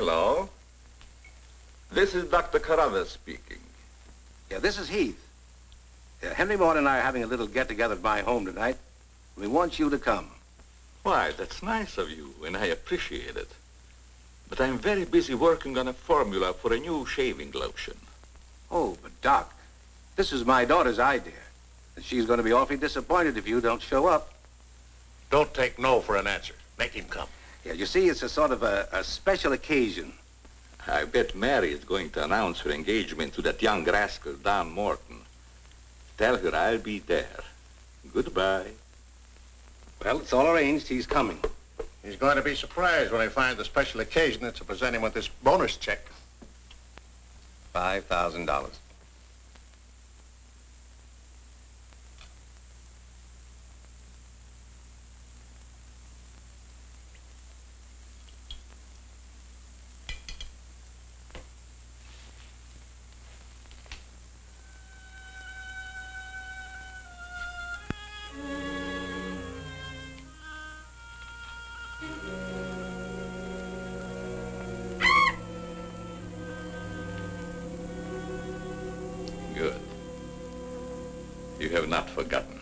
Hello. This is Dr. Carruthers speaking. Yeah, this is Heath. Henry Morton and I are having a little get-together at my home tonight. We want you to come. Why, that's nice of you, and I appreciate it. But I'm very busy working on a formula for a new shaving lotion. Oh, but Doc, this is my daughter's idea. And she's going to be awfully disappointed if you don't show up. Don't take no for an answer. Make him come. Yeah, you see, it's a sort of a special occasion. I bet Mary is going to announce her engagement to that young rascal, Don Morton. Tell her I'll be there. Goodbye. Well, it's all arranged. He's coming. He's going to be surprised when he finds the special occasion that's to present him with this bonus check. $5,000. Good. You have not forgotten.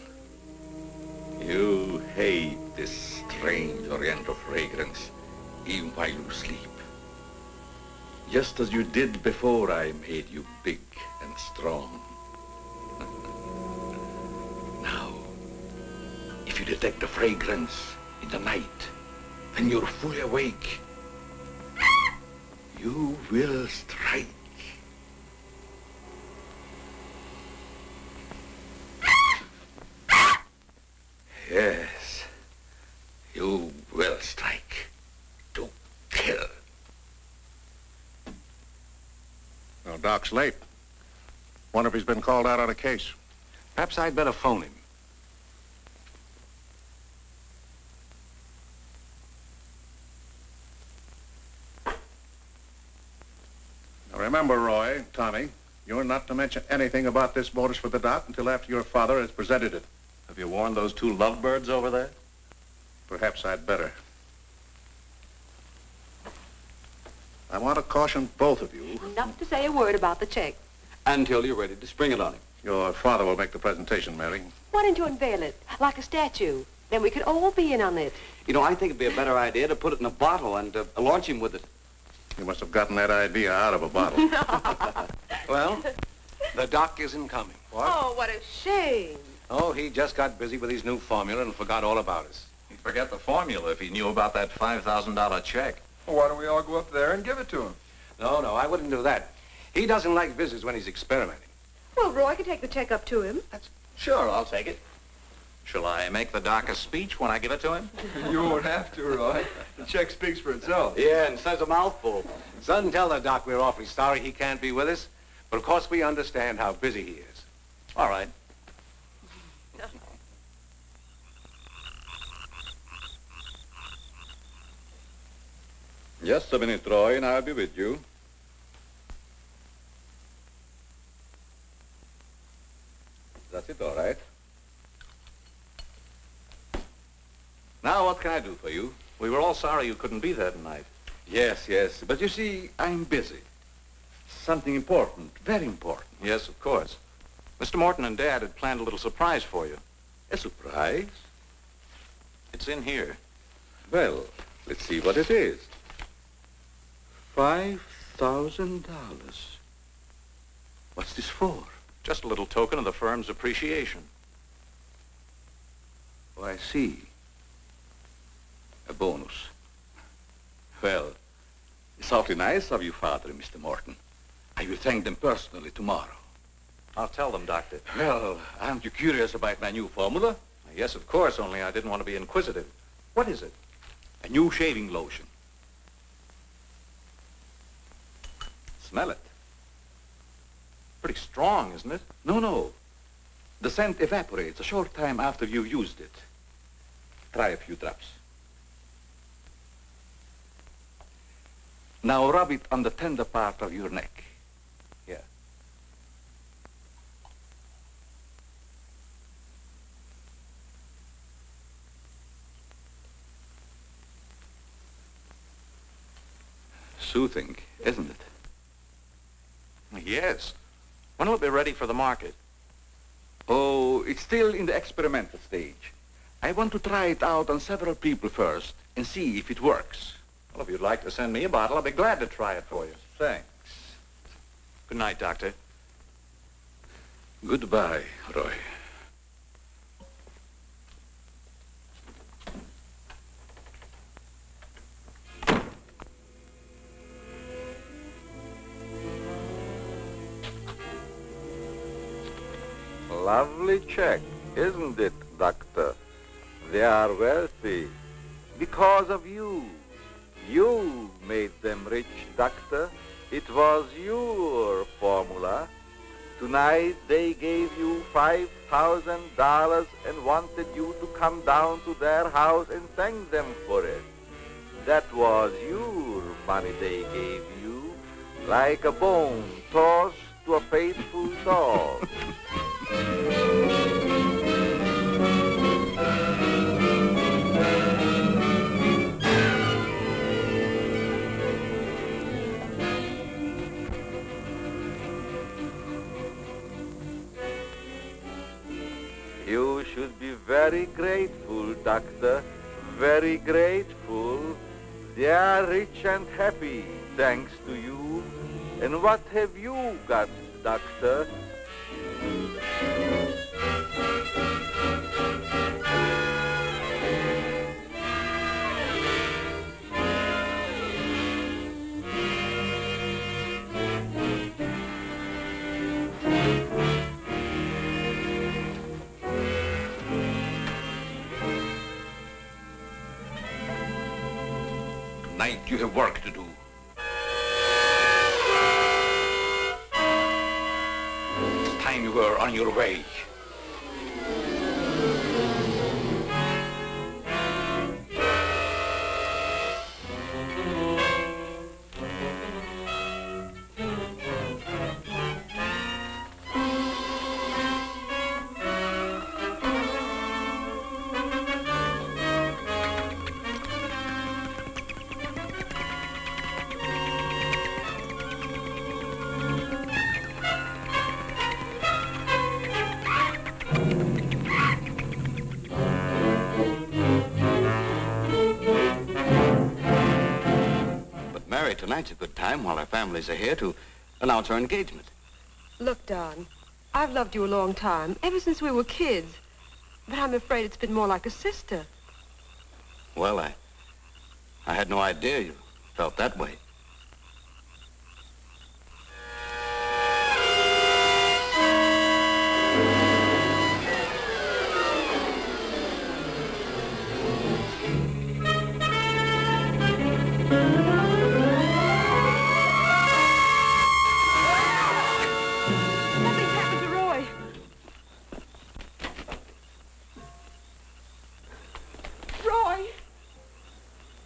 You hate this strange oriental fragrance, even while you sleep. Just as you did before I made you big and strong. Now, if you detect the fragrance in the night, when you're fully awake, you will strike. Yes, you will strike to kill. Well, Doc's late. Wonder if he's been called out on a case. Perhaps I'd better phone him. Now remember, Roy, Tommy, you're not to mention anything about this bonus for the Doc until after your father has presented it. Have you warned those two lovebirds over there? Perhaps I'd better. I want to caution both of you. Not to say a word about the check. Until you're ready to spring it on him. Your father will make the presentation, Mary. Why don't you unveil it like a statue? Then we could all be in on it. You know, I think it'd be a better idea to put it in a bottle and launch him with it. You must have gotten that idea out of a bottle. Well, the Doc isn't coming. What? Oh, what a shame. Oh, he just got busy with his new formula and forgot all about us. He'd forget the formula if he knew about that $5,000 check. Well, why don't we all go up there and give it to him? No, I wouldn't do that. He doesn't like visits when he's experimenting. Well, Roy can take the check up to him. Sure, I'll take it. Shall I make the Doc a speech when I give it to him? You won't have to, Roy. The check speaks for itself. Yeah, and says a mouthful. Son, tell the Doc we're awfully sorry he can't be with us. But of course we understand how busy he is. All right. Just a minute, Roy, and I'll be with you. That's it, all right. Now, what can I do for you? We were all sorry you couldn't be there tonight. Yes, but you see, I'm busy. Something important, very important. Yes, of course. Mr. Morton and Dad had planned a little surprise for you. A surprise? It's in here. Well, let's see what it is. $5,000. What's this for? Just a little token of the firm's appreciation. Oh, I see. A bonus. Well, it's awfully nice of you, Father and Mr. Morton. I will thank them personally tomorrow. I'll tell them, Doctor. Well, aren't you curious about my new formula? Yes, of course, only I didn't want to be inquisitive. What is it? A new shaving lotion. Smell it. Pretty strong, isn't it? No. The scent evaporates a short time after you've used it. Try a few drops. Now rub it on the tender part of your neck. Here. soothing, isn't it? Yes. When will it be ready for the market? Oh, it's still in the experimental stage. I want to try it out on several people first and see if it works. Well, if you'd like to send me a bottle, I'll be glad to try it for you. Thanks. Good night, Doctor. Goodbye, Roy. Lovely check, isn't it, Doctor? They are wealthy because of you. You made them rich, Doctor. It was your formula. Tonight they gave you $5,000 and wanted you to come down to their house and thank them for it. That was your money they gave you, like a bone tossed to a faithful dog. You should be very grateful, Doctor, very grateful. They are rich and happy, thanks to you. And what have you got, Doctor? Tonight you have work to do. It's time you were on your way. Tonight's a good time while our families are here to announce our engagement. Look, Don, I've loved you a long time, ever since we were kids. But I'm afraid it's been more like a sister. Well, I had no idea you felt that way.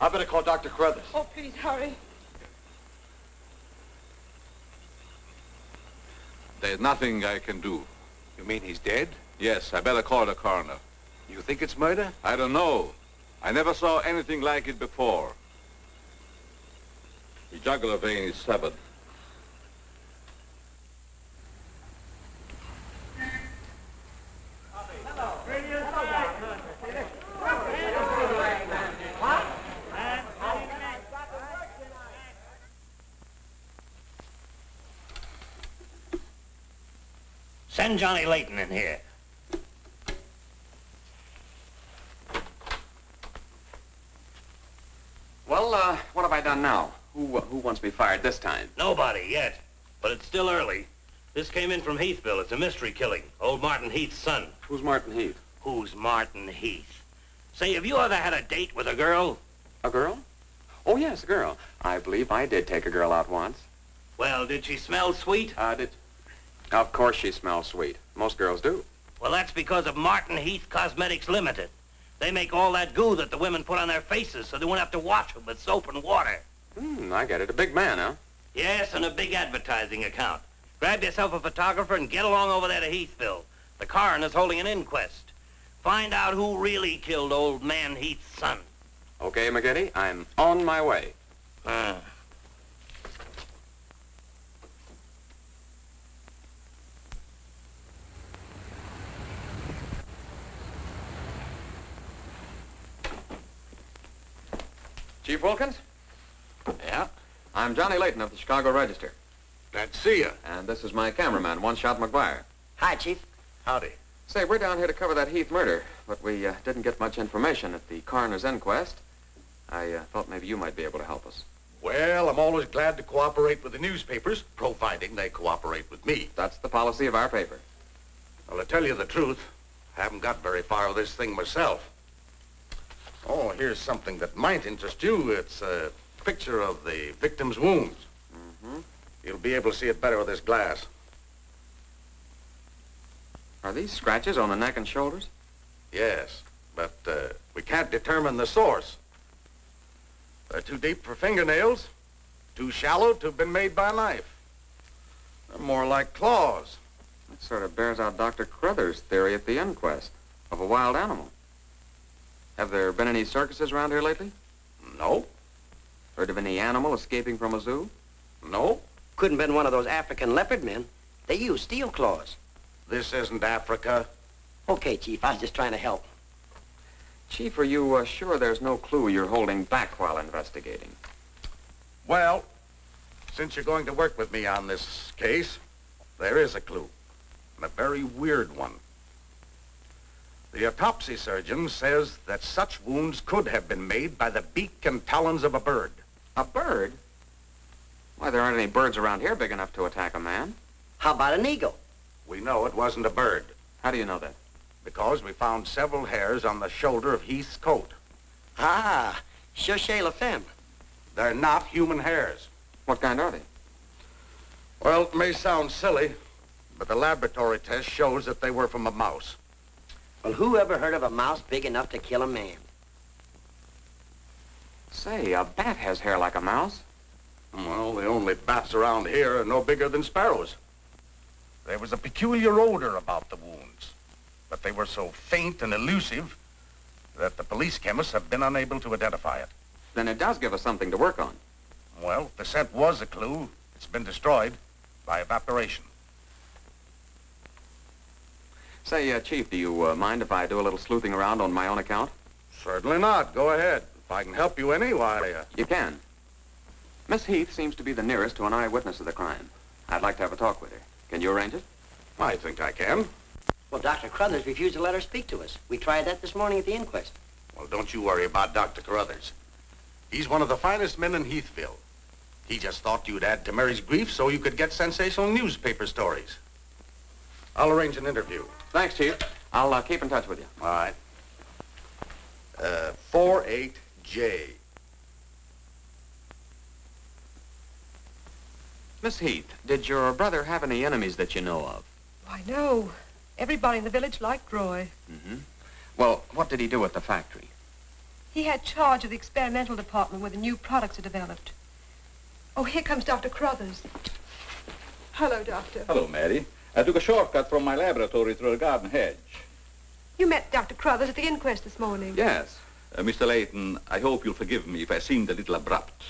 I better call Dr. Carruthers. Oh, please, hurry. There's nothing I can do. You mean he's dead? Yes, I better call the coroner. You think it's murder? I don't know. I never saw anything like it before. The jugular vein is severed. Send Johnny Layton in here. Well, what have I done now? Who wants me fired this time? Nobody yet, but it's still early. This came in from Heathville. It's a mystery killing. Old Martin Heath's son. Who's Martin Heath? Who's Martin Heath? Say, have you ever had a date with a girl? A girl? Oh, yes, a girl. I believe I did take a girl out once. Well, did she smell sweet? Of course she smells sweet. Most girls do. Well, that's because of Martin Heath Cosmetics Limited. They make all that goo that the women put on their faces so they won't have to wash them with soap and water. I get it. A big man, huh? Yes, and a big advertising account. Grab yourself a photographer and get along over there to Heathville. The coroner's holding an inquest. Find out who really killed old man Heath's son. Okay, McGinty, I'm on my way. Chief Wilkins? Yeah? I'm Johnny Layton of the Chicago Register. Glad to see you. And this is my cameraman, One Shot McGuire. Hi, Chief. Howdy. Say, we're down here to cover that Heath murder, but we didn't get much information at the coroner's inquest. I thought maybe you might be able to help us. Well, I'm always glad to cooperate with the newspapers, providing they cooperate with me. That's the policy of our paper. Well, to tell you the truth, I haven't got very far with this thing myself. Oh, here's something that might interest you. It's a picture of the victim's wounds. Mm-hmm. You'll be able to see it better with this glass. Are these scratches on the neck and shoulders? Yes, but we can't determine the source. They're too deep for fingernails, too shallow to have been made by a knife. They're more like claws. That sort of bears out Dr. Carruthers' theory at the inquest of a wild animal. Have there been any circuses around here lately? No. Heard of any animal escaping from a zoo? No. Couldn't have been one of those African leopard men. They use steel claws. This isn't Africa. Okay, Chief, I was just trying to help. Chief, are you sure there's no clue you're holding back while investigating? Well, since you're going to work with me on this case, there is a clue, and a very weird one. The autopsy surgeon says that such wounds could have been made by the beak and talons of a bird. A bird? Why, there aren't any birds around here big enough to attack a man. How about an eagle? We know it wasn't a bird. How do you know that? Because we found several hairs on the shoulder of Heath's coat. Ah, Chauchet La Femme. They're not human hairs. What kind are they? Well, it may sound silly, but the laboratory test shows that they were from a mouse. Well, who ever heard of a mouse big enough to kill a man? Say, a bat has hair like a mouse. Well, the only bats around here are no bigger than sparrows. There was a peculiar odor about the wounds, but they were so faint and elusive that the police chemists have been unable to identify it. Then it does give us something to work on. Well, the scent was a clue. It's been destroyed by evaporation. Say, Chief, do you mind if I do a little sleuthing around on my own account? Certainly not. Go ahead. If I can help you any, why... You can. Miss Heath seems to be the nearest to an eyewitness of the crime. I'd like to have a talk with her. Can you arrange it? I think I can. Well, Dr. Carruthers refused to let her speak to us. We tried that this morning at the inquest. Well, don't you worry about Dr. Carruthers. He's one of the finest men in Heathville. He just thought you'd add to Mary's grief so you could get sensational newspaper stories. I'll arrange an interview. Thanks, Chief. I'll keep in touch with you. All right. 48J. Miss Heath, did your brother have any enemies that you know of? Why, no. Everybody in the village liked Roy. Mm-hmm. Well, what did he do at the factory? He had charge of the experimental department where the new products are developed. Oh, here comes Dr. Carruthers. Hello, Doctor. Hello, Mary. I took a shortcut from my laboratory through a garden hedge. You met Dr. Carruthers at the inquest this morning. Yes. Mr. Layton, I hope you'll forgive me if I seemed a little abrupt.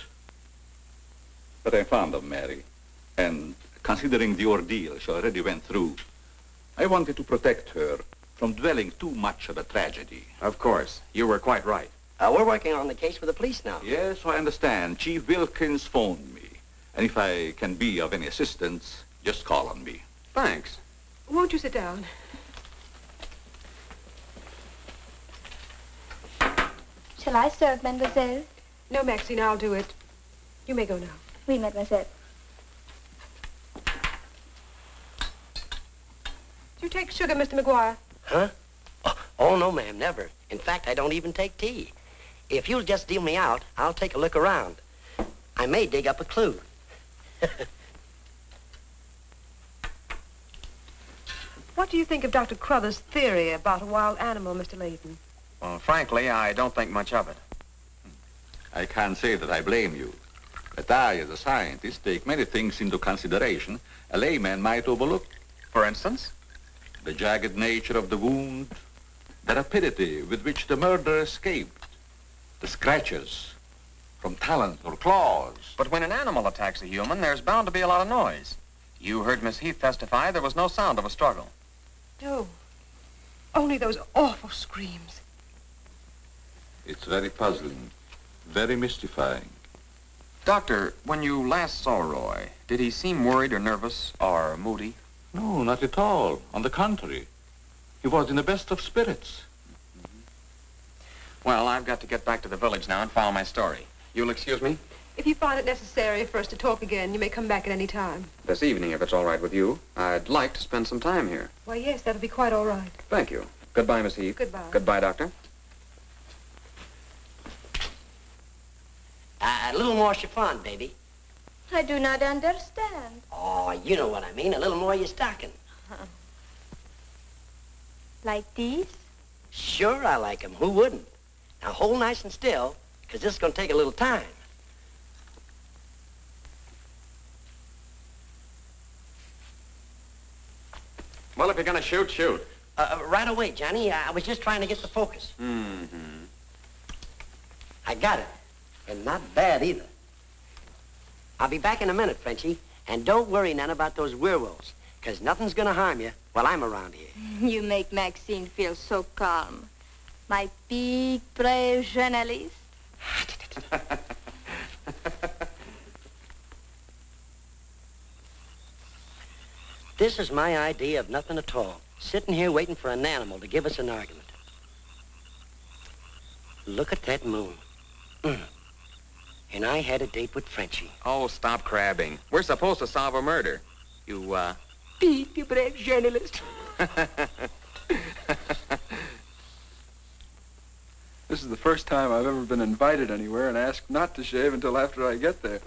But I'm fond of Mary. And considering the ordeal she already went through, I wanted to protect her from dwelling too much on the tragedy. Of course. You were quite right. We're working on the case with the police now. Yes, I understand. Chief Wilkins phoned me. And if I can be of any assistance, just call on me. Thanks. Won't you sit down? Shall I serve, mademoiselle? No, Maxine, I'll do it. You may go now. Oui, mademoiselle. Do you take sugar, Mr. McGuire? Huh? Oh, no, ma'am, never. In fact, I don't even take tea. If you'll just deal me out, I'll take a look around. I may dig up a clue. What do you think of Dr. Carruthers' theory about a wild animal, Mr. Layton? Well, frankly, I don't think much of it. I can't say that I blame you. But I, as a scientist, take many things into consideration a layman might overlook. For instance? The jagged nature of the wound, the rapidity with which the murderer escaped, the scratches from talons or claws. But when an animal attacks a human, there's bound to be a lot of noise. You heard Miss Heath testify there was no sound of a struggle. No. Only those awful screams. It's very puzzling. Very mystifying. Doctor, when you last saw Roy, did he seem worried or nervous or moody? No, not at all. On the contrary. He was in the best of spirits. Well, I've got to get back to the village now and follow my story. You'll excuse me? If you find it necessary for us to talk again, you may come back at any time. This evening, if it's all right with you. I'd like to spend some time here. Why, yes, that'll be quite all right. Thank you. Goodbye, Miss Heath. Goodbye. Goodbye, Doctor. A little more chiffon, baby. I do not understand. Oh, you know what I mean. A little more of your stocking. Like these? Sure, I like 'em. Who wouldn't? Now, hold nice and still, because this is going to take a little time. Well, if you're going to shoot, shoot. Right away, Johnny. I was just trying to get the focus. Mm-hmm. I got it. And not bad, either. I'll be back in a minute, Frenchie. And don't worry none about those werewolves, because nothing's going to harm you while I'm around here. You make Maxine feel so calm. My big, brave journalist. This is my idea of nothing at all. Sitting here waiting for an animal to give us an argument. Look at that moon. And I had a date with Frenchie. Oh, stop crabbing. We're supposed to solve a murder. You, Big, brave journalist. This is the first time I've ever been invited anywhere and asked not to shave until after I get there.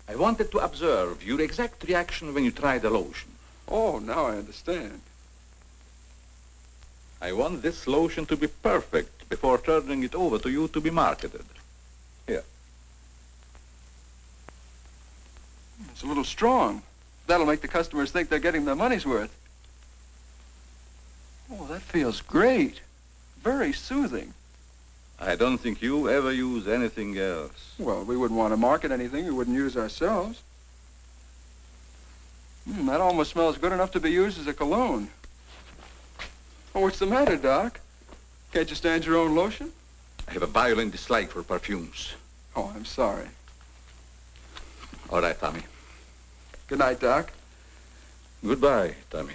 I wanted to observe your exact reaction when you tried the lotion. Oh, now I understand. I want this lotion to be perfect before turning it over to you to be marketed. Here. It's a little strong. That'll make the customers think they're getting their money's worth. Oh, that feels great. Very soothing. I don't think you ever use anything else. Well, we wouldn't want to market anything we wouldn't use ourselves. That almost smells good enough to be used as a cologne. Oh, what's the matter, Doc? Can't you stand your own lotion? I have a violent dislike for perfumes. Oh, I'm sorry. All right, Tommy. Good night, Doc. Goodbye, Tommy.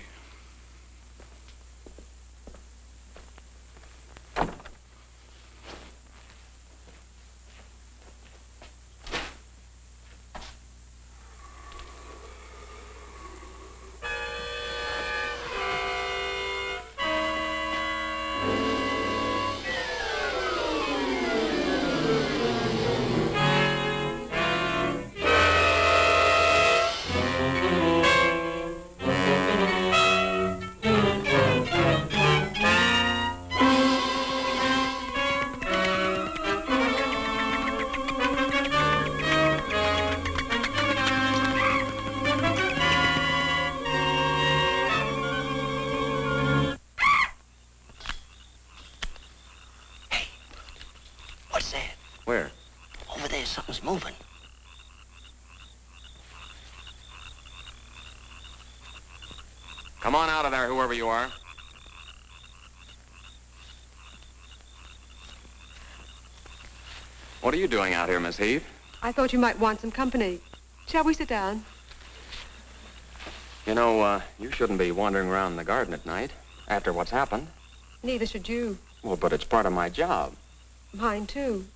Moving. Come on out of there, whoever you are. What are you doing out here, Miss Heath? I thought you might want some company. Shall we sit down? You know, you shouldn't be wandering around the garden at night after what's happened. Neither should you. Well, but it's part of my job. Mine, too.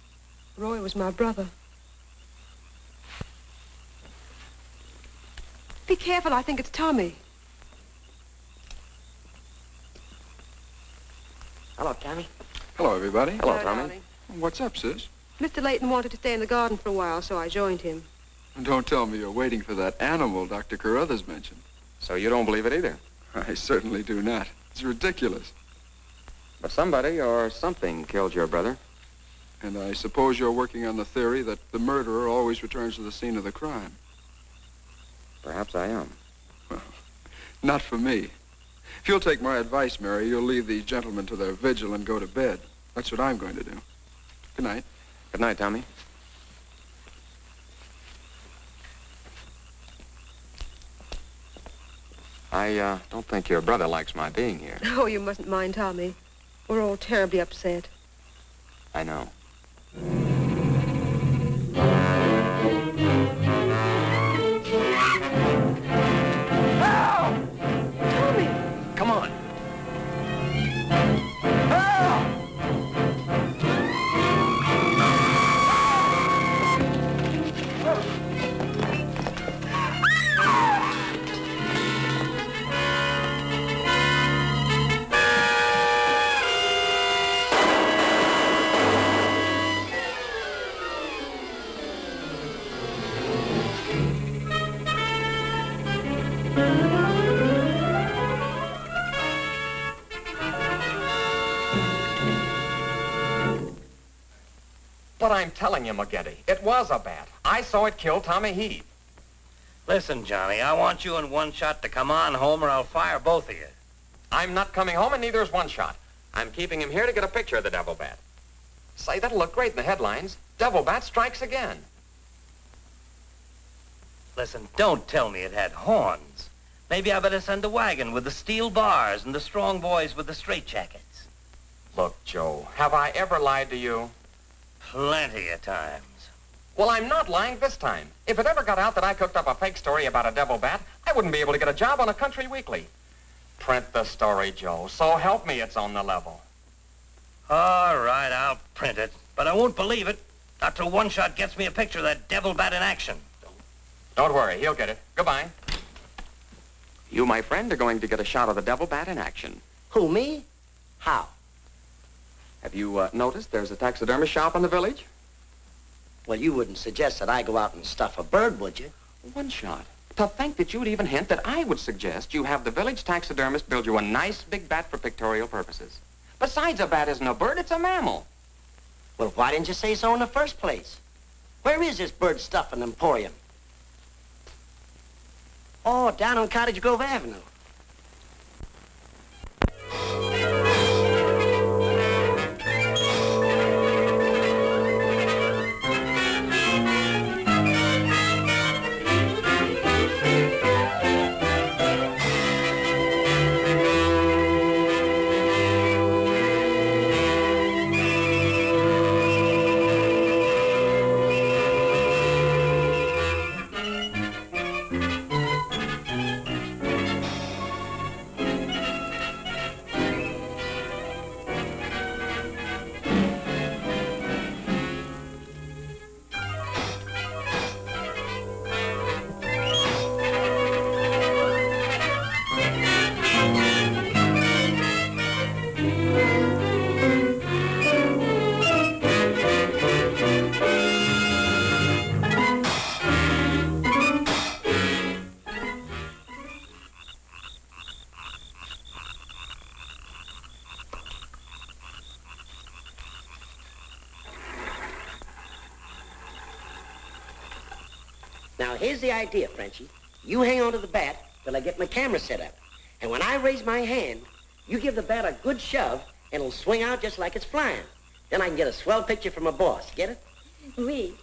Roy was my brother. Be careful, I think it's Tommy. Hello, Tommy. Hello, everybody. Hello, Tommy. Darling. What's up, sis? Mr. Layton wanted to stay in the garden for a while, so I joined him. And don't tell me you're waiting for that animal Dr. Carruthers mentioned. So you don't believe it either? I certainly do not. It's ridiculous. But somebody or something killed your brother. And I suppose you're working on the theory that the murderer always returns to the scene of the crime. Perhaps I am. Well, not for me. If you'll take my advice, Mary, you'll leave these gentlemen to their vigil and go to bed. That's what I'm going to do. Good night. Good night, Tommy. I don't think your brother likes my being here. Oh, you mustn't mind Tommy. We're all terribly upset. I know. But I'm telling you, McGetty, it was a bat. I saw it kill Tommy Heath. Listen, Johnny, I want you and One Shot to come on home or I'll fire both of you. I'm not coming home, and neither is One Shot. I'm keeping him here to get a picture of the devil bat. Say, that'll look great in the headlines. Devil bat strikes again. Listen, don't tell me it had horns. Maybe I better send a wagon with the steel bars and the strong boys with the straitjackets. Look, Joe, have I ever lied to you? Plenty of times. Well, I'm not lying this time. If it ever got out that I cooked up a fake story about a devil bat, I wouldn't be able to get a job on a country weekly. Print the story, Joe. So help me, it's on the level. All right, I'll print it. But I won't believe it not till One Shot gets me a picture of that devil bat in action. Don't worry, he'll get it. Goodbye. You, my friend, are going to get a shot of the devil bat in action. Who, me? How? Have you noticed there's a taxidermist shop in the village? Well, you wouldn't suggest that I go out and stuff a bird, would you? One Shot. To think that you'd even hint that I would suggest you have the village taxidermist build you a nice big bat for pictorial purposes. Besides, a bat isn't a bird, it's a mammal. Well, why didn't you say so in the first place? Where is this bird stuffing emporium? Oh, down on Cottage Grove Avenue. Now, here's the idea, Frenchie. You hang on to the bat till I get my camera set up. And when I raise my hand, you give the bat a good shove, and it'll swing out just like it's flying. Then I can get a swell picture from my boss. Get it? Oui.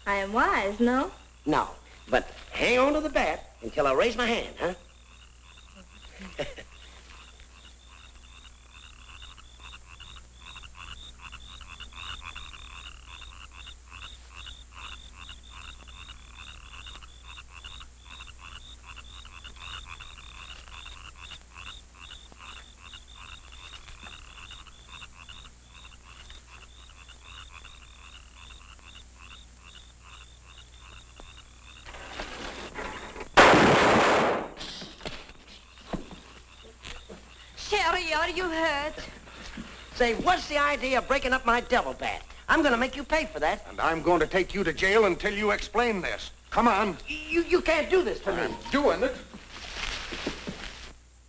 I am wise, no? No. But hang on to the bat until I raise my hand, huh? Sherry, are you hurt? Say, what's the idea of breaking up my devil bat? I'm going to make you pay for that. And I'm going to take you to jail until you explain this. Come on. You can't do this to me. I'm doing it.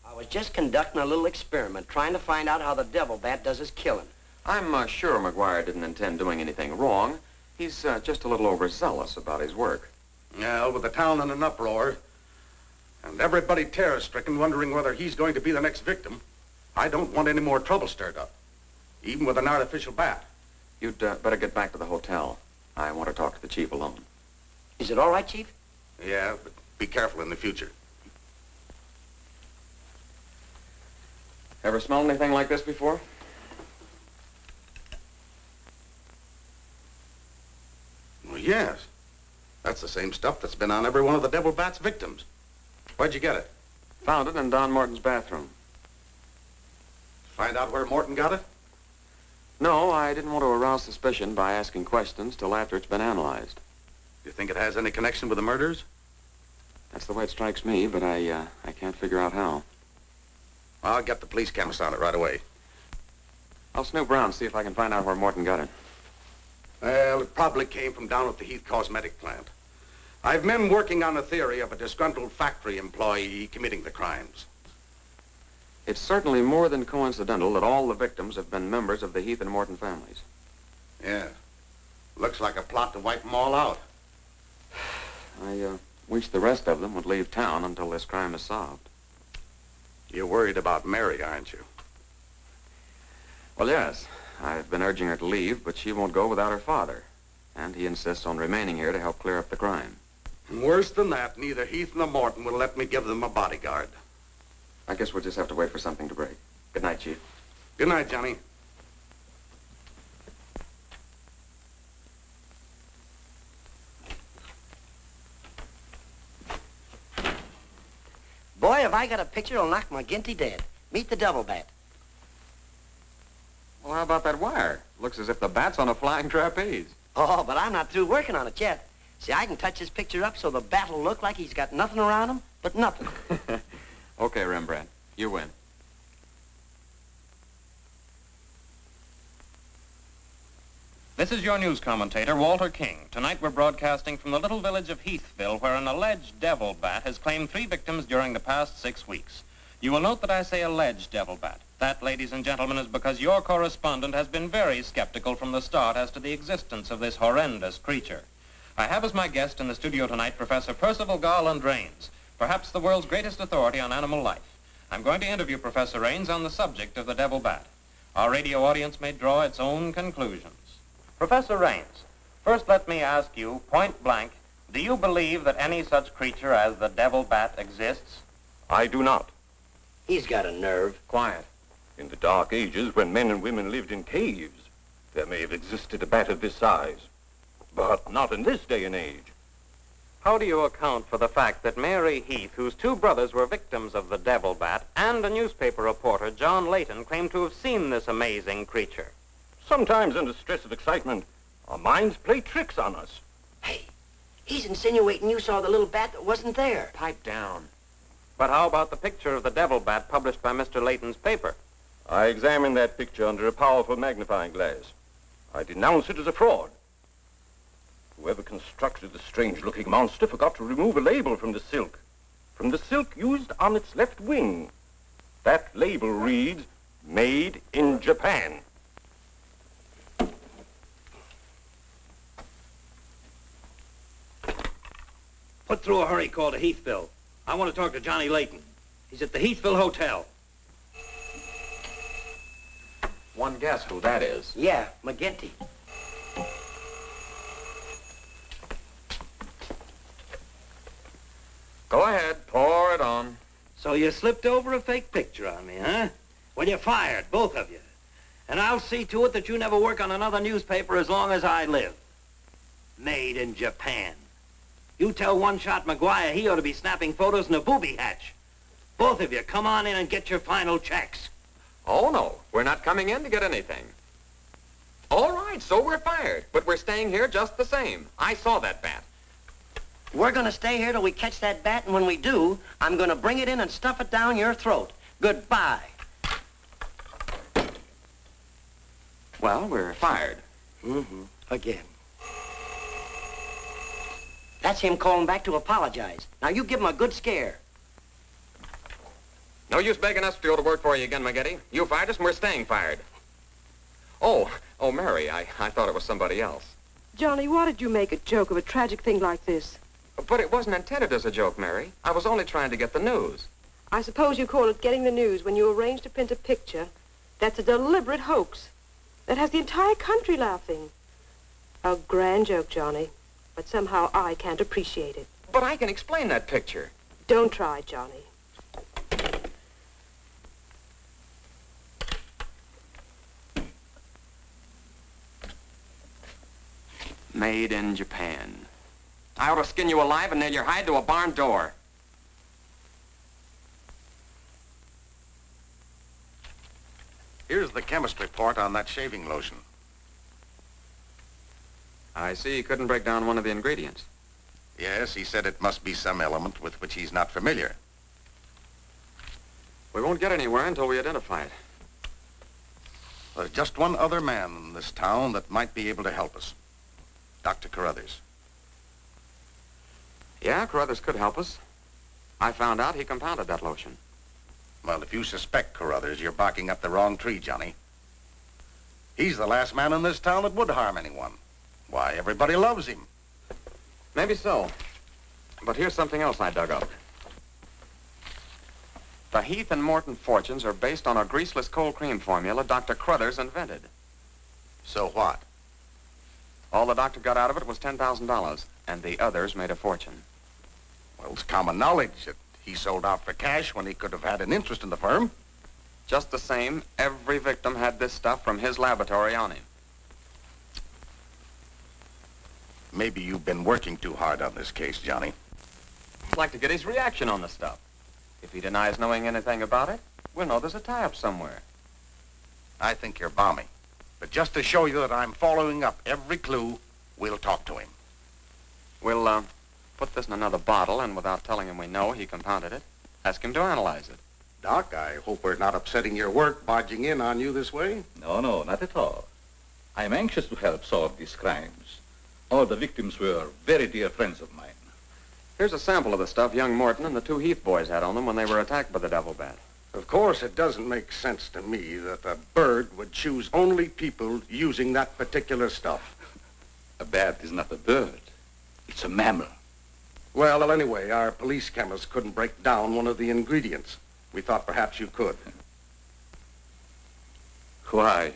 I was just conducting a little experiment, trying to find out how the devil bat does his killing. I'm sure McGuire didn't intend doing anything wrong. He's just a little overzealous about his work. Yeah, with the town in an uproar, and everybody terror-stricken, wondering whether he's going to be the next victim, I don't want any more trouble stirred up, even with an artificial bat. You'd better get back to the hotel. I want to talk to the chief alone. Is it all right, Chief? Yeah, but be careful in the future. Ever smelled anything like this before? Well, yes. That's the same stuff that's been on every one of the devil bat's victims. Where'd you get it? Found it in Don Morton's bathroom. Find out where Morton got it? No, I didn't want to arouse suspicion by asking questions till after it's been analyzed. You think it has any connection with the murders? That's the way it strikes me, but I can't figure out how. I'll get the police chemist on it right away. I'll snoop around, see if I can find out where Morton got it. Well, it probably came from down at the Heath Cosmetic plant. I've men working on a theory of a disgruntled factory employee committing the crimes. It's certainly more than coincidental that all the victims have been members of the Heath and Morton families. Yeah. Looks like a plot to wipe them all out. I wish the rest of them would leave town until this crime is solved. You're worried about Mary, aren't you? Well, yes. I've been urging her to leave, but she won't go without her father. And he insists on remaining here to help clear up the crime. And worse than that, neither Heath nor Morton will let me give them a bodyguard. I guess we'll just have to wait for something to break. Good night, Chief. Good night, Johnny. Boy, have I got a picture that'll knock McGinty dead. Meet the double bat. Well, how about that wire? Looks as if the bat's on a flying trapeze. Oh, but I'm not through working on it yet. See, I can touch this picture up so the bat will look like he's got nothing around him but nothing. Okay, Rembrandt. You win. This is your news commentator, Walter King. Tonight we're broadcasting from the little village of Heathville, where an alleged devil bat has claimed 3 victims during the past 6 weeks. You will note that I say alleged devil bat. That, ladies and gentlemen, is because your correspondent has been very skeptical from the start as to the existence of this horrendous creature. I have as my guest in the studio tonight Professor Percival Garland Rains, perhaps the world's greatest authority on animal life. I'm going to interview Professor Rains on the subject of the devil bat. Our radio audience may draw its own conclusions. Professor Rains, first let me ask you, point blank, do you believe that any such creature as the devil bat exists? I do not. He's got a nerve. Quiet. In the dark ages, when men and women lived in caves, there may have existed a bat of this size. But not in this day and age. How do you account for the fact that Mary Heath, whose 2 brothers were victims of the devil bat, and a newspaper reporter, John Layton, claimed to have seen this amazing creature? Sometimes under stress of excitement, our minds play tricks on us. Hey, he's insinuating you saw the little bat that wasn't there. Pipe down. But how about the picture of the devil bat published by Mr. Layton's paper? I examined that picture under a powerful magnifying glass. I denounce it as a fraud. Whoever constructed the strange-looking monster forgot to remove a label from the silk used on its left wing. That label reads, "Made in Japan." Put through a hurry call to Heathville. I want to talk to Johnny Layton. He's at the Heathville Hotel. One guess who that is. Yeah, McGinty. Go ahead, pour it on. So you slipped over a fake picture on me, huh? Well, you're fired, both of you. And I'll see to it that you never work on another newspaper as long as I live. Made in Japan. You tell One-Shot McGuire he ought to be snapping photos in a booby hatch. Both of you, come on in and get your final checks. Oh, no. We're not coming in to get anything. All right, so we're fired. But we're staying here just the same. I saw that bat. We're going to stay here till we catch that bat, and when we do, I'm going to bring it in and stuff it down your throat. Goodbye. Well, we're fired. Mm-hmm. Again. That's him calling back to apologize. Now, you give him a good scare. No use begging us to go to work for you again, McGinty. You fired us, and we're staying fired. Oh, Mary, I thought it was somebody else. Johnny, why did you make a joke of a tragic thing like this? But it wasn't intended as a joke, Mary. I was only trying to get the news. I suppose you call it getting the news when you arrange to print a picture. That's a deliberate hoax. That has the entire country laughing. A grand joke, Johnny. But somehow I can't appreciate it. But I can explain that picture. Don't try, Johnny. Made in Japan. I ought to skin you alive and nail your hide to a barn door. Here's the chemist report on that shaving lotion. I see you couldn't break down one of the ingredients. Yes, he said it must be some element with which he's not familiar. We won't get anywhere until we identify it. There's just one other man in this town that might be able to help us. Dr. Carruthers. Yeah, Carruthers could help us. I found out he compounded that lotion. Well, if you suspect Carruthers, you're barking up the wrong tree, Johnny. He's the last man in this town that would harm anyone. Why, everybody loves him. Maybe so. But here's something else I dug up. The Heath and Morton fortunes are based on a greaseless cold cream formula Dr. Carruthers invented. So what? All the doctor got out of it was $10,000, and the others made a fortune. Well, it's common knowledge that he sold out for cash when he could have had an interest in the firm. Just the same, every victim had this stuff from his laboratory on him. Maybe you've been working too hard on this case, Johnny. I'd like to get his reaction on the stuff. If he denies knowing anything about it, we'll know there's a tie-up somewhere. I think you're balmy. But just to show you that I'm following up every clue, we'll talk to him. We'll, put this in another bottle, and without telling him we know he compounded it, ask him to analyze it. Doc, I hope we're not upsetting your work barging in on you this way. No, not at all. I'm anxious to help solve these crimes. All the victims were very dear friends of mine. Here's a sample of the stuff young Morton and the two Heath boys had on them when they were attacked by the devil bat. Of course, it doesn't make sense to me that a bird would choose only people using that particular stuff. A bat is not a bird. It's a mammal. Well, anyway, our police chemist couldn't break down one of the ingredients. We thought perhaps you could. Why,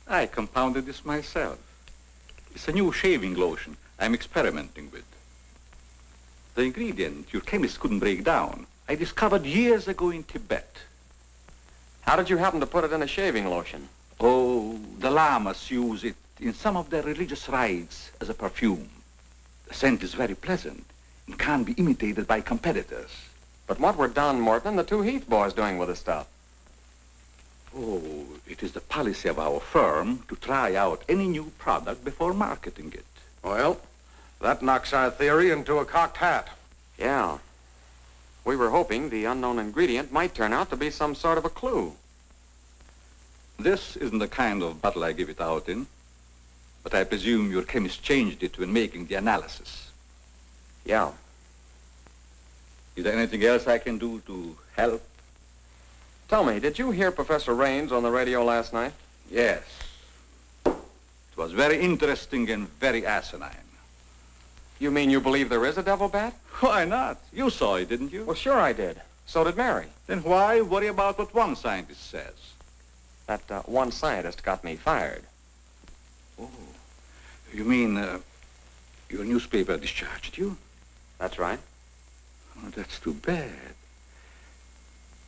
I compounded this myself. It's a new shaving lotion I'm experimenting with. The ingredient your chemist couldn't break down, I discovered years ago in Tibet. How did you happen to put it in a shaving lotion? Oh, the lamas use it in some of their religious rites as a perfume. The scent is very pleasant and can't be imitated by competitors. But what were Don Morton and the two Heath boys doing with the stuff? Oh, it is the policy of our firm to try out any new product before marketing it. Well, that knocks our theory into a cocked hat. Yeah. We were hoping the unknown ingredient might turn out to be some sort of a clue. This isn't the kind of bottle I give it out in, but I presume your chemist changed it when making the analysis. Yeah. Is there anything else I can do to help? Tell me, did you hear Professor Raines on the radio last night? Yes. It was very interesting and very asinine. You mean you believe there is a devil bat? Why not? You saw it, didn't you? Well, sure I did. So did Mary. Then why worry about what one scientist says? That one scientist got me fired. Oh, you mean your newspaper discharged you? That's right. Oh, that's too bad.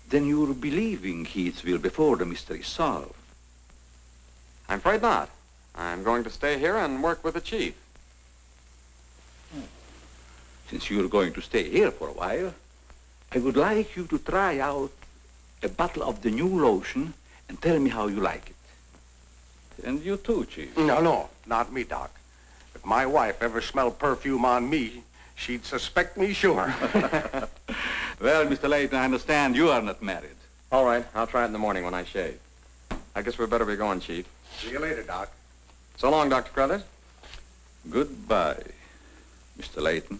Then you're believing Heathville before the mystery is solved. I'm afraid not. I'm going to stay here and work with the chief. Since you're going to stay here for a while, I would like you to try out a bottle of the new lotion and tell me how you like it. And you too, Chief. No, not me, Doc. If my wife ever smelled perfume on me, she'd suspect me sure. Well, Mr. Layton, I understand you are not married. All right, I'll try it in the morning when I shave. I guess we better be going, Chief. See you later, Doc. So long, Dr. Carruthers. Goodbye, Mr. Layton.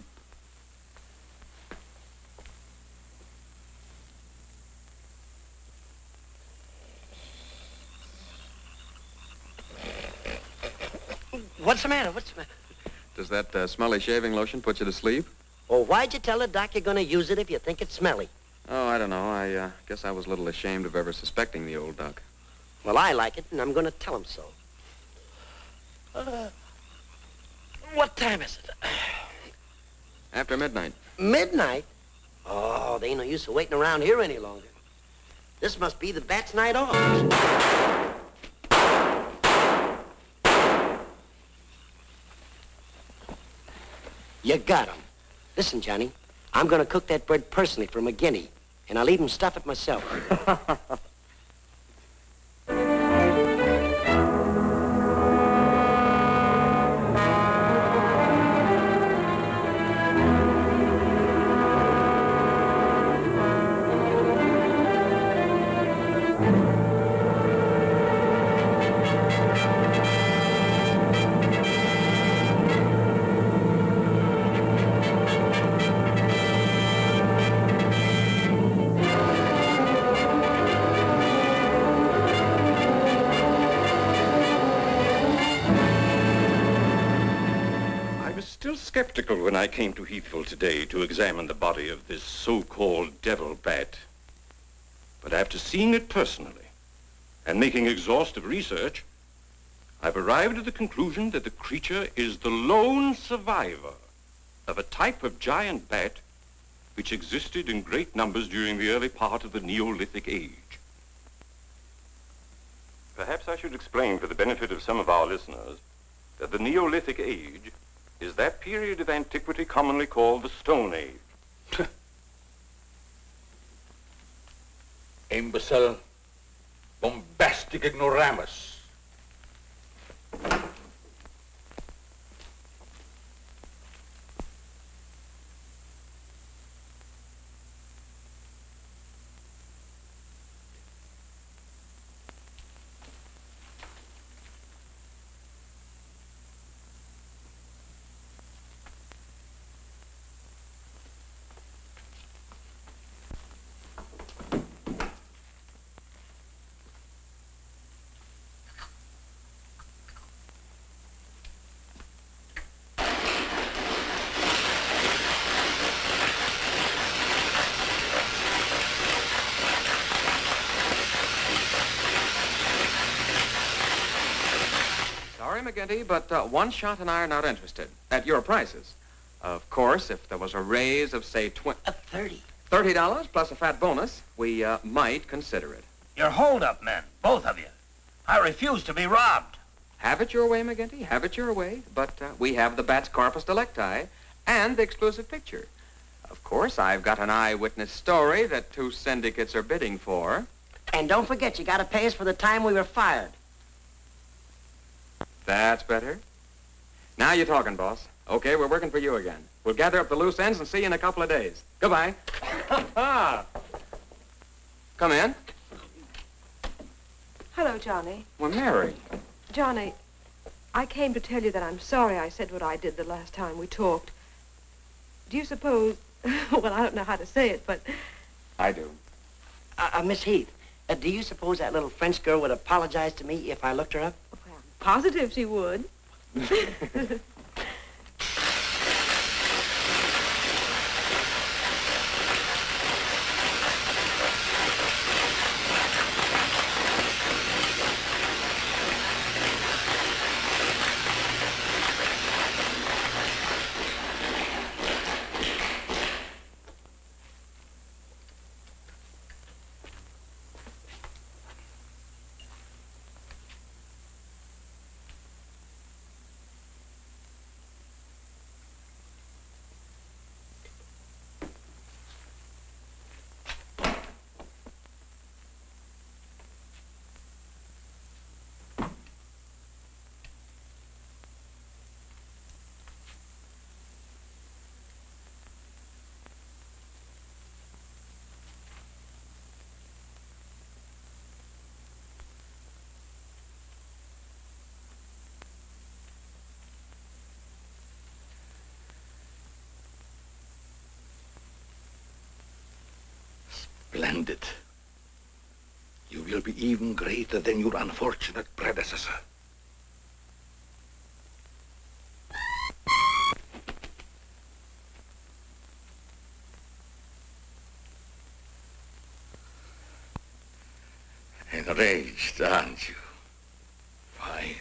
What's the matter? Does that smelly shaving lotion put you to sleep? Well, why'd you tell the doc you're going to use it if you think it's smelly? Oh, I don't know. I guess I was a little ashamed of ever suspecting the old duck. Well, I like it, and I'm going to tell him so. What time is it? After midnight. Midnight? Oh, there ain't no use of waiting around here any longer. This must be the bat's night off. You got him. Listen, Johnny, I'm going to cook that bird personally for McGinney, and I'll even stuff it myself. skeptical when I came to Heathville today to examine the body of this so-called devil bat. But after seeing it personally and making exhaustive research, I've arrived at the conclusion that the creature is the lone survivor of a type of giant bat which existed in great numbers during the early part of the Neolithic age. Perhaps I should explain for the benefit of some of our listeners that the Neolithic age is that period of antiquity commonly called the Stone Age. Imbecile, bombastic ignoramus. McGinty, but one shot and I are not interested. At your prices. Of course, if there was a raise of, say, $30 plus a fat bonus, we might consider it. You're hold-up men, both of you. I refuse to be robbed. Have it your way, McGinty. Have it your way. But we have the bat's corpus delicti and the exclusive picture. Of course, I've got an eyewitness story that 2 syndicates are bidding for. And don't forget, you got to pay us for the time we were fired. That's better. Now you're talking, boss. Okay, we're working for you again. We'll gather up the loose ends and see you in a couple of days. Goodbye. Come in. Hello, Johnny. Well, Mary. Johnny, I came to tell you that I'm sorry I said what I did the last time we talked. Do you suppose... well, I don't know how to say it, but... I do. Miss Heath, do you suppose that little French girl would apologize to me if I looked her up? Positive she would. Splendid. You will be even greater than your unfortunate predecessor. Enraged, aren't you? Fine.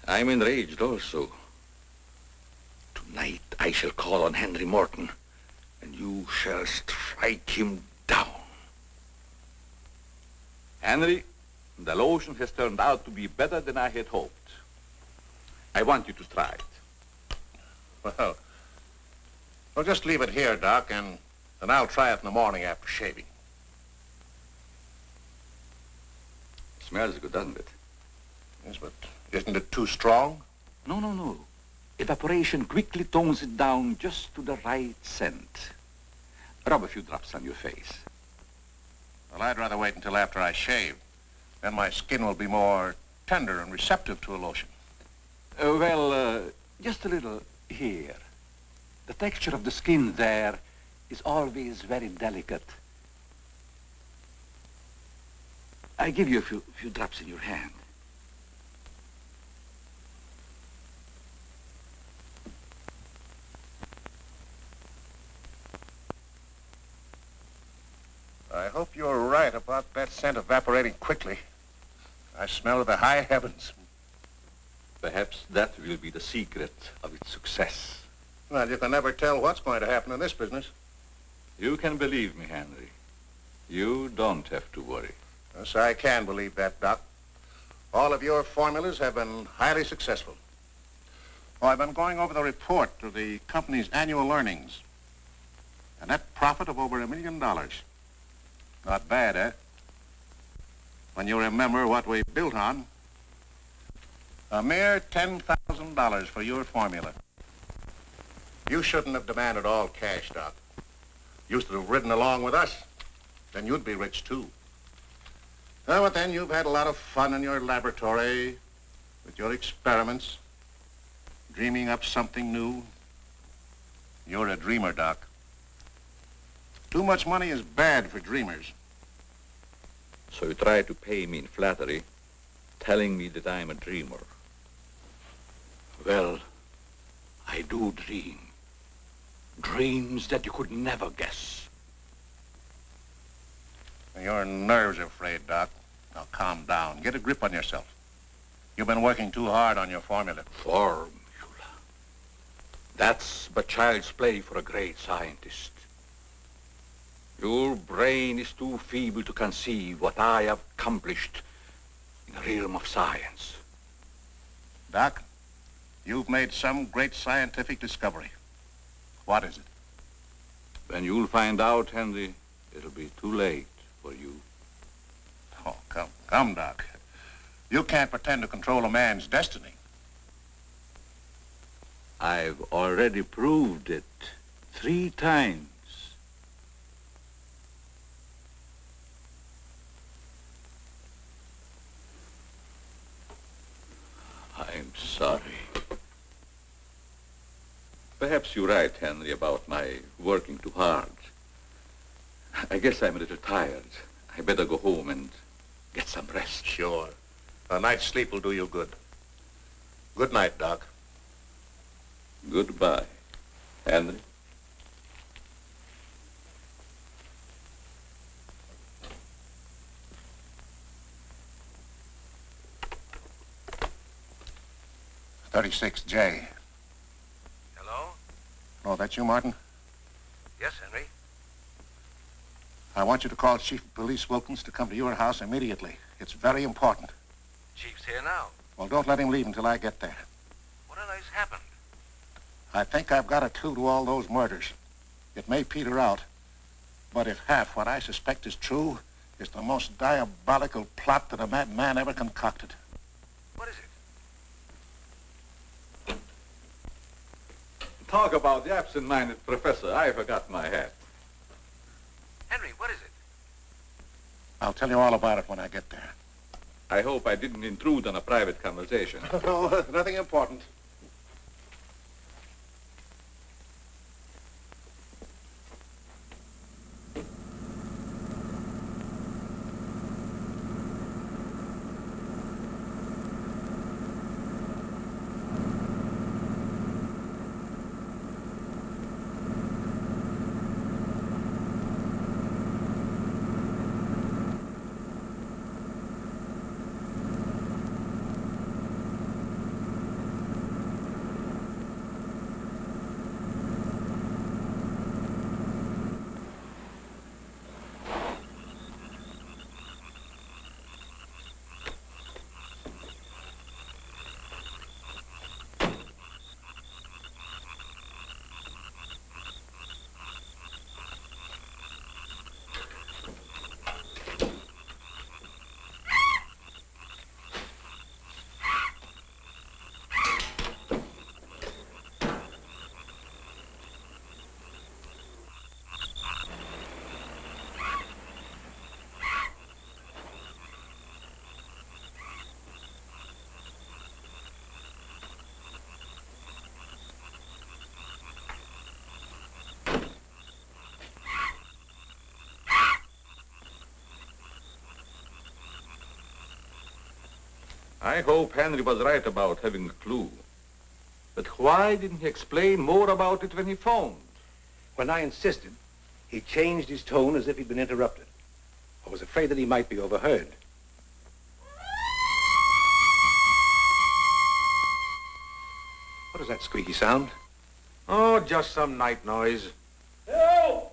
I'm enraged also. Tonight I shall call on Henry Morton, and you shall strike him down. Henry, the lotion has turned out to be better than I had hoped. I want you to try it. Well, we'll just leave it here, Doc, and I'll try it in the morning after shaving. Smells good, doesn't it? Yes, but isn't it too strong? No, no, no. Evaporation quickly tones it down just to the right scent. Rub a few drops on your face. Well, I'd rather wait until after I shave. Then my skin will be more tender and receptive to a lotion. Just a little here. The texture of the skin there is always very delicate. I give you a few drops in your hand. I hope you're right about that scent evaporating quickly. I smell the high heavens. Perhaps that will be the secret of its success. Well, you can never tell what's going to happen in this business. You can believe me, Henry. You don't have to worry. Yes, I can believe that, Doc. All of your formulas have been highly successful. Oh, I've been going over the report of the company's annual earnings. A net profit of over $1 million. Not bad, eh? When you remember what we built on. A mere $10,000 for your formula. You shouldn't have demanded all cash, Doc. You should have ridden along with us. Then you'd be rich, too. Oh, but then you've had a lot of fun in your laboratory with your experiments, dreaming up something new. You're a dreamer, Doc. Too much money is bad for dreamers. So you try to pay me in flattery, telling me that I'm a dreamer. Well, I do dream. Dreams that you could never guess. Your nerves are frayed, Doc. Now calm down. Get a grip on yourself. You've been working too hard on your formula. Formula. That's but child's play for a great scientist. Your brain is too feeble to conceive what I have accomplished in the realm of science. Doc, you've made some great scientific discovery. What is it? When you'll find out, Henry, it'll be too late for you. Oh, come, Doc. You can't pretend to control a man's destiny. I've already proved it 3 times. I'm sorry. Perhaps you're right, Henry, about my working too hard. I guess I'm a little tired. I better go home and get some rest. Sure. A night's sleep will do you good. Good night, Doc. Goodbye, Henry. "36J. Hello? Oh, that's you, Martin? Yes, Henry. I want you to call Chief of Police Wilkins to come to your house immediately. It's very important. Chief's here now. Well, don't let him leave until I get there. What on earth's happened? I think I've got a clue to all those murders. It may peter out, but if half what I suspect is true, it's the most diabolical plot that a madman ever concocted. What is it? Talk about the absent-minded professor. I forgot my hat. Henry, what is it? I'll tell you all about it when I get there. I hope I didn't intrude on a private conversation. No, nothing important. I hope Henry was right about having a clue. But why didn't he explain more about it when he phoned? When I insisted, he changed his tone as if he'd been interrupted. was afraid that he might be overheard. What is that squeaky sound? Oh, just some night noise. Help!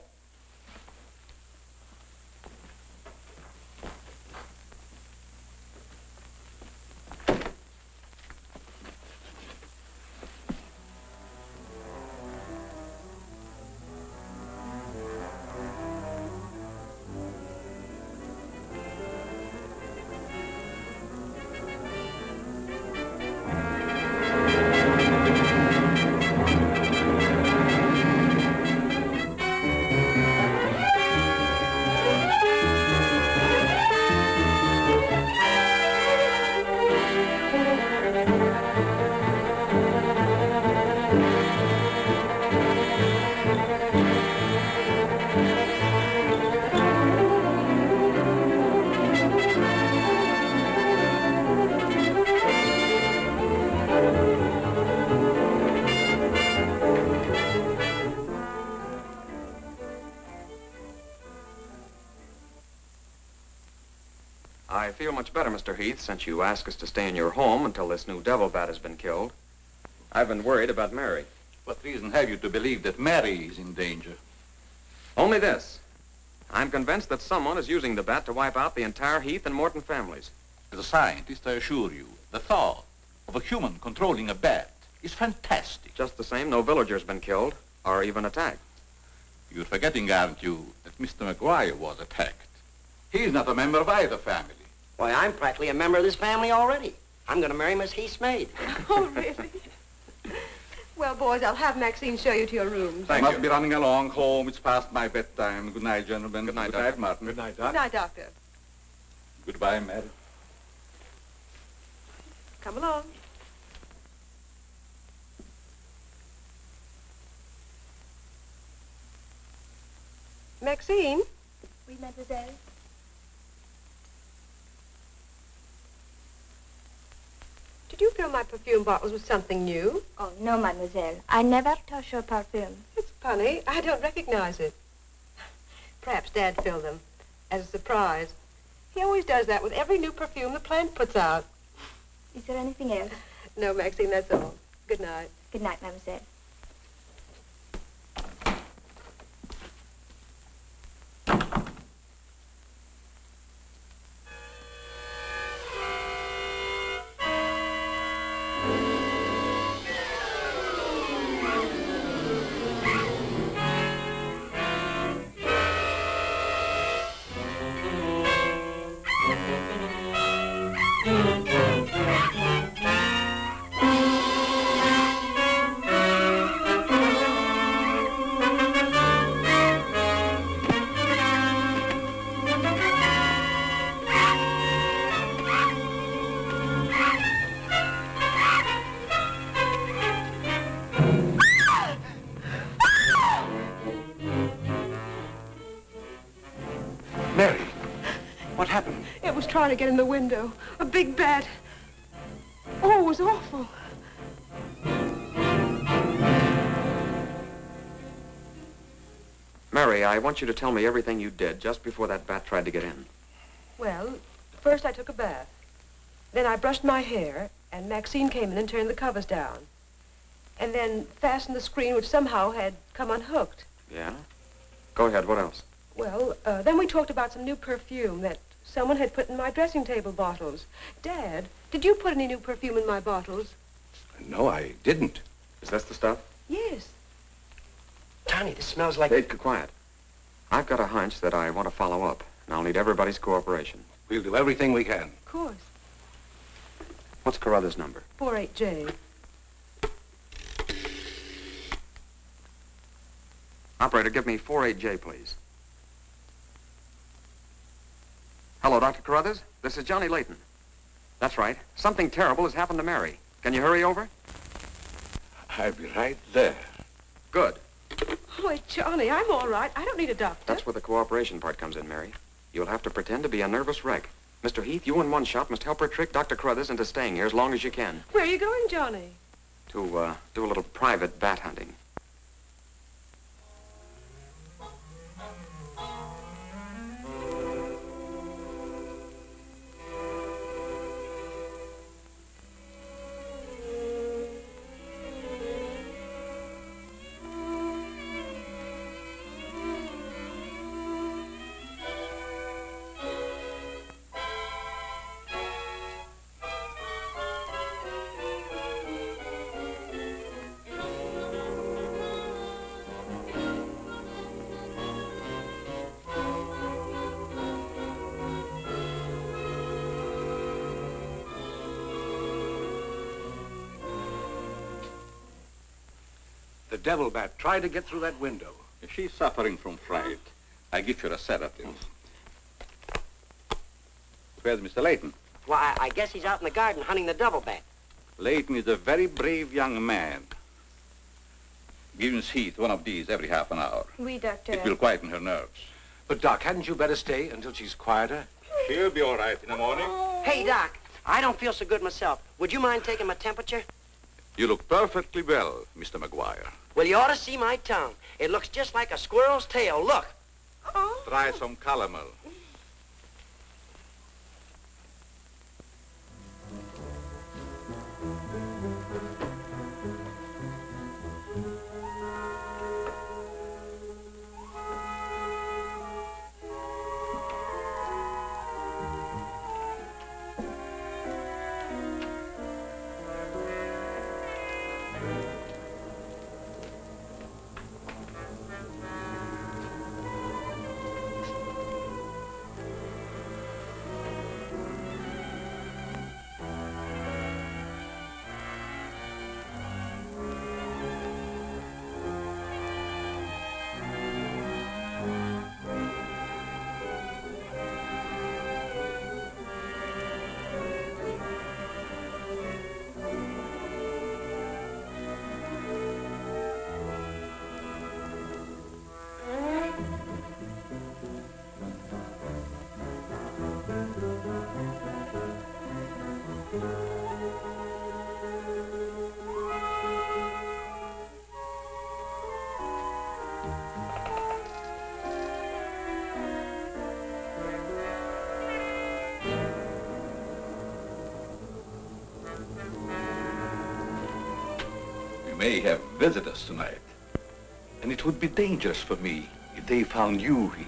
I feel much better, Mr. Heath, since you asked us to stay in your home until this new devil bat has been killed. I've been worried about Mary. What reason have you to believe that Mary is in danger? Only this. I'm convinced that someone is using the bat to wipe out the entire Heath and Morton families. As a scientist, I assure you, the thought of a human controlling a bat is fantastic. Just the same, no villager's been killed or even attacked. You're forgetting, aren't you, that Mr. McGuire was attacked. He's not a member of either family. Why, I'm practically a member of this family already. I'm going to marry Miss Heath's maid. Oh, really? Well, boys, I'll have Maxine show you to your rooms. I must be running along home. It's past my bedtime. Good night, gentlemen. Good night, Good Doctor. night, Martin. Good night, Good Doc. night, Doctor. Goodbye, Mary. Come along. Maxine? Oui, mademoiselle. Did you fill my perfume bottles with something new? Oh, no, mademoiselle. I never touch your perfume. It's funny. I don't recognize it. Perhaps Dad filled them as a surprise. He always does that with every new perfume the plant puts out. Is there anything else? No, Maxine, that's all. Good night. Good night, mademoiselle. Mary, what happened? It was trying to get in the window. A big bat. Oh, it was awful. Mary, I want you to tell me everything you did just before that bat tried to get in. Well, first I took a bath. Then I brushed my hair, and Maxine came in and turned the covers down. And then fastened the screen, which somehow had come unhooked. Yeah? Go ahead, what else? Well, then we talked about some new perfume that someone had put in my dressing table bottles. Dad, did you put any new perfume in my bottles? No, I didn't. Is this the stuff? Yes. Tony, this smells like... Hey, quiet. I've got a hunch that I want to follow up, and I'll need everybody's cooperation. We'll do everything we can. Of course. What's Carruthers' number? 48J. Operator, give me 48J, please. Hello, Dr. Carruthers. This is Johnny Layton. That's right. Something terrible has happened to Mary. Can you hurry over? I'll be right there. Good. Oh, Johnny, I'm all right. I don't need a doctor. That's where the cooperation part comes in, Mary. You'll have to pretend to be a nervous wreck. Mr. Heath, you in one shot must help her trick Dr. Carruthers into staying here as long as you can. Where are you going, Johnny? To, do a little private bat hunting. devil bat tried to get through that window. If she's suffering from fright, I give her a sedative. Where's Mr. Layton? Why, I guess he's out in the garden hunting the devil bat. Layton is a very brave young man. Give Miss Heath one of these every half an hour. Oui, doctor. It will quieten her nerves. But, Doc, hadn't you better stay until she's quieter? She'll be all right in the morning. Hey, Doc, I don't feel so good myself. Would you mind taking my temperature? You look perfectly well, Mr. McGuire. Well, you ought to see my tongue. It looks just like a squirrel's tail. Look. Try some calomel. May have visitors tonight. And it would be dangerous for me if they found you here.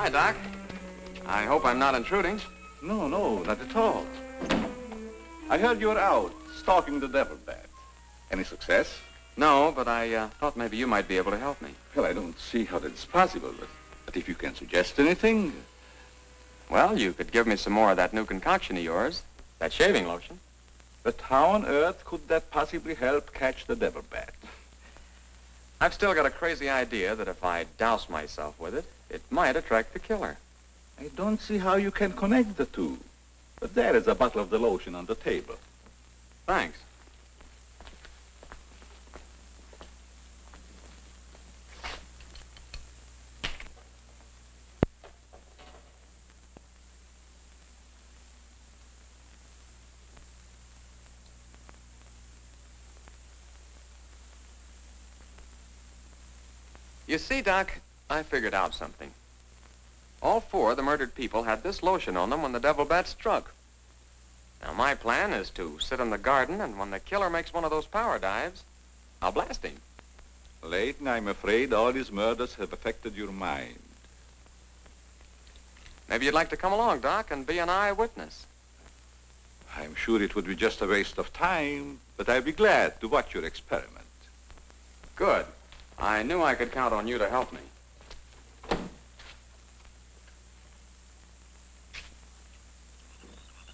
Hi, Doc. I hope I'm not intruding. No, not at all. I heard you were out stalking the devil bat. Any success? No, but I thought maybe you might be able to help me. Well, I don't see how that's possible, but if you can suggest anything... Well, you could give me some more of that new concoction of yours, that shaving lotion. But how on earth could that possibly help catch the devil bat? I've still got a crazy idea that if I douse myself with it, it might attract the killer. I don't see how you can connect the two. But there is a bottle of the lotion on the table. Thanks. You see, Doc, I figured out something. All four of the murdered people had this lotion on them when the devil bat struck. Now, my plan is to sit in the garden, and when the killer makes one of those power dives, I'll blast him. Layton, I'm afraid all these murders have affected your mind. Maybe you'd like to come along, Doc, and be an eyewitness. I'm sure it would be just a waste of time, but I'd be glad to watch your experiment. Good. I knew I could count on you to help me.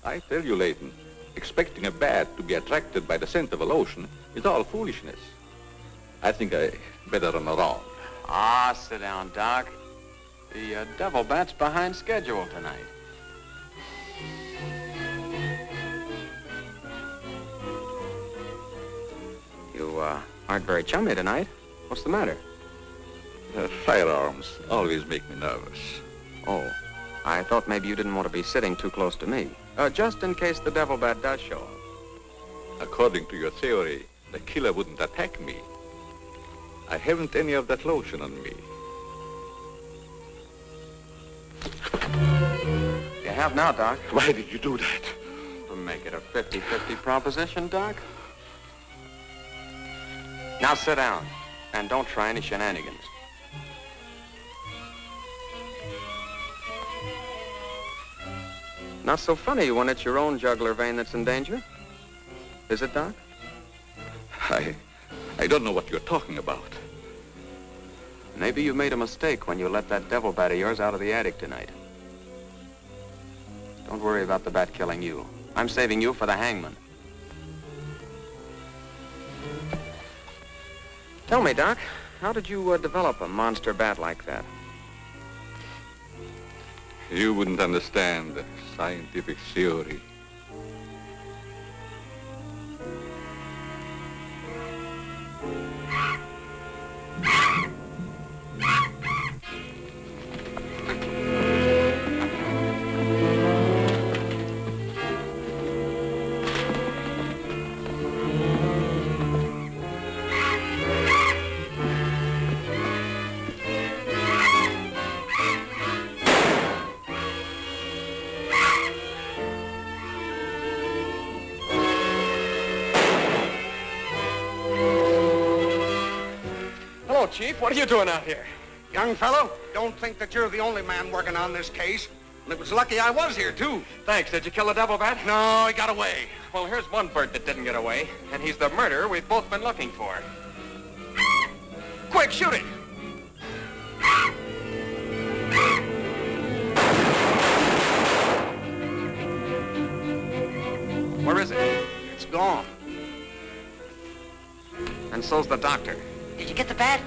I tell you, Layton, expecting a bat to be attracted by the scent of a lotion is all foolishness. I think I better run around. Ah, sit down, Doc. The devil bat's behind schedule tonight. You aren't very chummy tonight. What's the matter? Firearms always make me nervous. Oh, I thought maybe you didn't want to be sitting too close to me. Just in case the devil bat does show up. According to your theory, the killer wouldn't attack me. I haven't any of that lotion on me. You have now, Doc. Why did you do that? To make it a 50-50 proposition, Doc. Now sit down, and don't try any shenanigans. Not so funny when it's your own jugular vein that's in danger. Is it, Doc? I don't know what you're talking about. Maybe you made a mistake when you let that devil bat of yours out of the attic tonight. Don't worry about the bat killing you. I'm saving you for the hangman. Tell me, Doc, how did you develop a monster bat like that? You wouldn't understand the scientific theory. Chief, what are you doing out here? Young fellow, don't think that you're the only man working on this case. And it was lucky I was here, too. Thanks. Did you kill the devil bat? No, he got away. Well, here's one bird that didn't get away, and he's the murderer we've both been looking for. Quick, shoot it! Where is it? It's gone. And so's the doctor. Did you get the bat?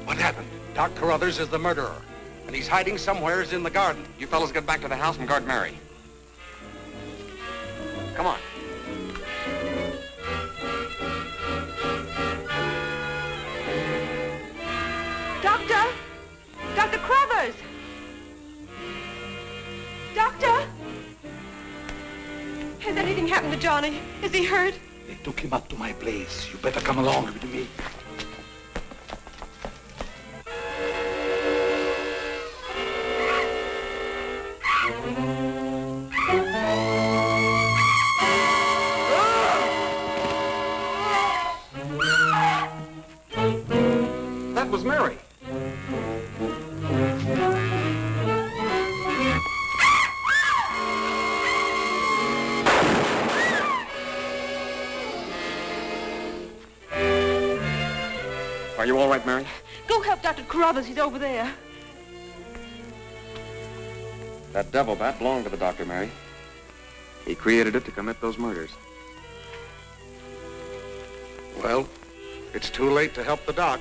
What happened? Doc Carruthers is the murderer, and he's hiding somewheres in the garden. You fellas get back to the house and guard Mary. Come on. Doctor! Dr. Carruthers! Doctor! Has anything happened to Johnny? Is he hurt? They took him up to my place. You better come along with me. That was Mary. Are you all right, Mary? Go help Dr. Carruthers. He's over there. That devil bat belonged to the doctor, Mary. He created it to commit those murders. Well, it's too late to help the doc.